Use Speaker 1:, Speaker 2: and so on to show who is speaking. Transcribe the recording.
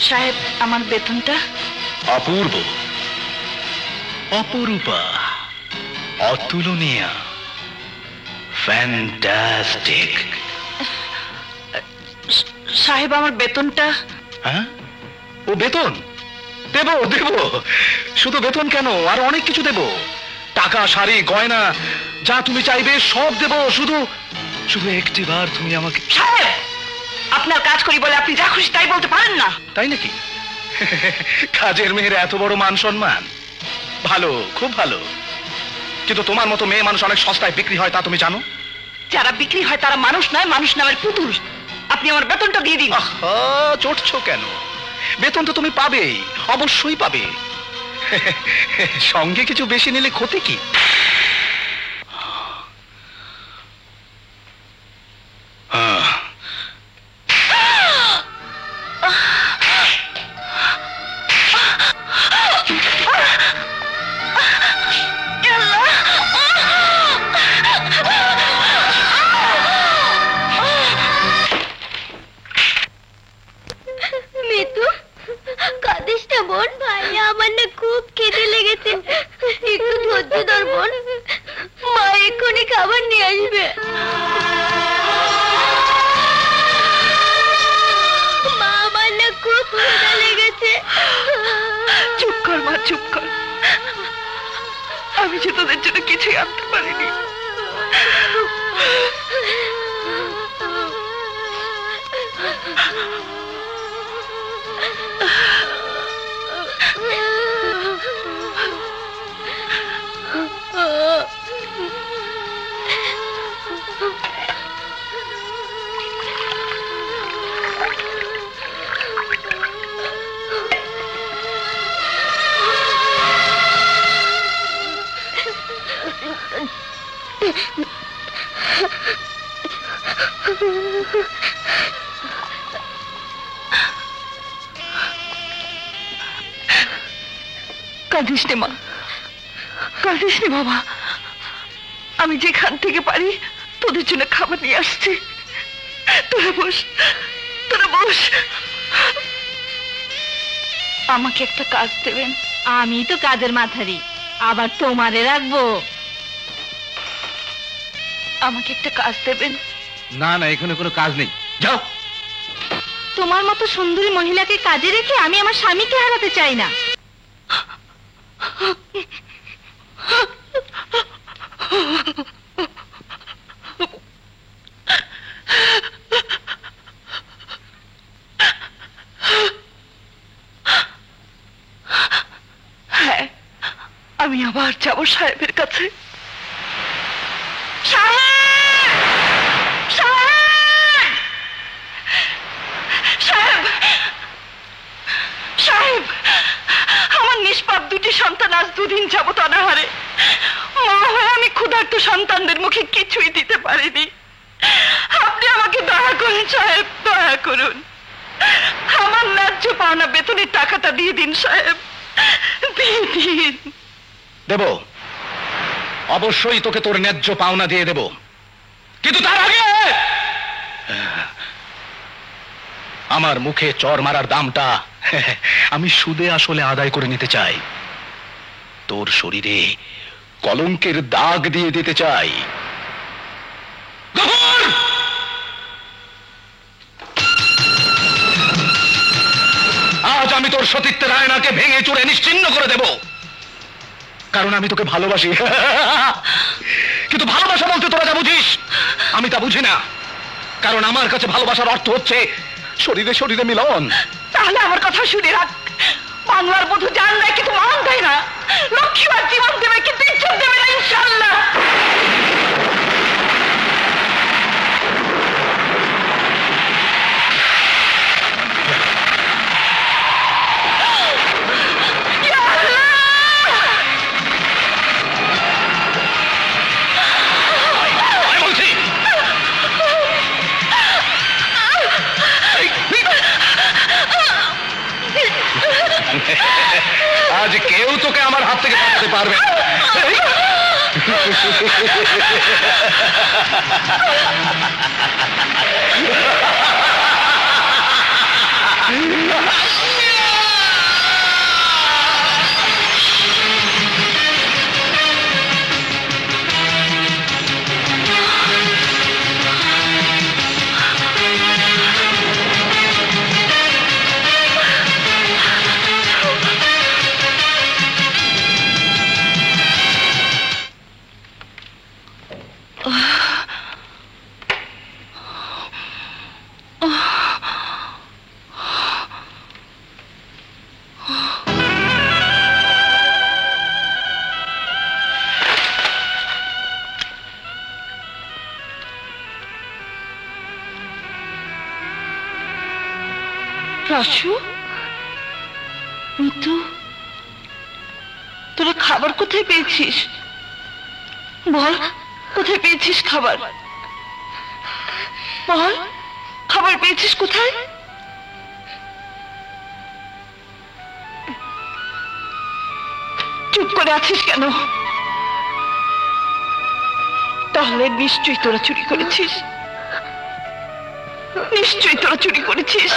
Speaker 1: সাহেব, আমার বেতনটা?
Speaker 2: অপূর্ব, অপরূপা, অতুলনীয়, ফ্যান্টাস্টিক।
Speaker 1: সাহেব, আমার বেতনটা?
Speaker 2: হ্যাঁ, ও বেতন দেব দেব। শুধু বেতন কেন, আর অনেক কিছু দেব। টাকা, শাড়ি, গয়না, যা তুমি চাইবে সব দেব। শুধু শুধু একটিবার তুমি আমাকে।
Speaker 1: সাহেব, আপনার কাজ করি বলে আপনি যা খুশি তাই বলতে পারেন না।
Speaker 2: তাই নাকি? কাজের মেয়ের এত বড় মান সম্মান? ভালো, খুব ভালো। কিন্তু তোমার মতো মেয়ে মানুষ অনেক সস্তায় বিক্রি হয়, তা তুমি জানো?
Speaker 1: যারা বিক্রি হয় তারা মানুষ নয়, মানুষ নামের পুতুল। আপনি আমার বেতনটা দিয়ে দিন।
Speaker 2: চটছো কেন? বেতন তো তুমি পাবেই, অবশ্যই পাবে। সঙ্গে কিছু বেশি নিলে ক্ষতি কি?
Speaker 3: মিতু, কাঁদিস না বোন। ভাইয়া, আমার না খুব খিদে লেগেছে, একটু ধৈর্য ধর বোন, মা এক্ষুনি খাবার নিয়ে আসবে। মা, আমার না খুব খিদে লেগেছে।
Speaker 1: চুপ কর মা, চুপ কর। আমি যে তোদের জন্য কিছুই আনতে পারিনি। কাঁদিস নে মা, কাঁদিস নে বাবা। আমি যেখান থেকে পারি তোদের জন্য খাবার নিয়ে আসছি। তোরা বস, তোরা বস। আমাকে একটা কাজ দেবেন?
Speaker 3: আমি তো কাজের মাথারি, আবার তোমারে রাখবো?
Speaker 1: আমাকে একটা কাজ দেবেন?
Speaker 2: না না, এখানে কোনো কাজ নেই, যাও।
Speaker 3: তোমার মতো সুন্দরী মহিলাকে কাজে রেখে আমি আমার স্বামীকে হারাতে চাই না।
Speaker 1: হ্যাঁ, আমি আবার যাব সাহেবের কাছে। সাহেব! সাহেব! সাহেব! সাহেব! আমার নিষ্পাপ দুটি সন্তান আজ দুদিন যাবত অনাহারে। মা হয়ে আমি ক্ষুধার্ত সন্তানদের মুখে কিছুই দিতে পারিনি। আপনি আমাকে দয়া করুন সাহেব, দয়া করুন। আমার ন্যায্য পাওনা বেতনের টাকাটা দিয়ে দিন সাহেব, দিয়ে দিন।
Speaker 2: দেব, অবশ্যই তোকে তোর ন্যায্য পাওনা দিয়ে দেব, কিন্তু তার আগে আমার মুখে চর মারার দামটা আমি সুদে আসলে আদায় করে নিতে চাই। তোর শরীরে কলঙ্কের দাগ দিয়ে দিতে চাই। গফুর! আজ আমি তোর সতীত্বের আয়নাকে ভেঙে চুরে নিশ্চিহ্ন করে দেব, কারণ আমি তোকে ভালোবাসি। কিন্তু ভালোবাসা বলতে তোরা যা বুঝিস আমি তা বুঝি না, কারণ আমার কাছে ভালোবাসার অর্থ হচ্ছে শরীরে শরীরে মিলন।
Speaker 1: তাহলে আমার কথা শুনে রাখ, বাংলার বধূ জান দেয় কিন্তু মান দেয় না। লক্ষ্মীবার জীবন দেবে কিন্তু ইজ্জত দেবে না, ইনশাআল্লাহ।
Speaker 2: আজ কেউ তোকে আমার হাত থেকে বাঁচাতে পারবে না।
Speaker 1: রাসু, মিতু, তোরা খাবার কোথায় পেয়েছিস? বল, কোথায় পেয়েছিস খাবার? বল, খাবার পেয়েছিস কোথায়? চুপ করে আছিস কেন? তাহলে নিশ্চয়ই তোরা চুরি করেছিস, নিশ্চয়ই তোরা চুরি করেছিস।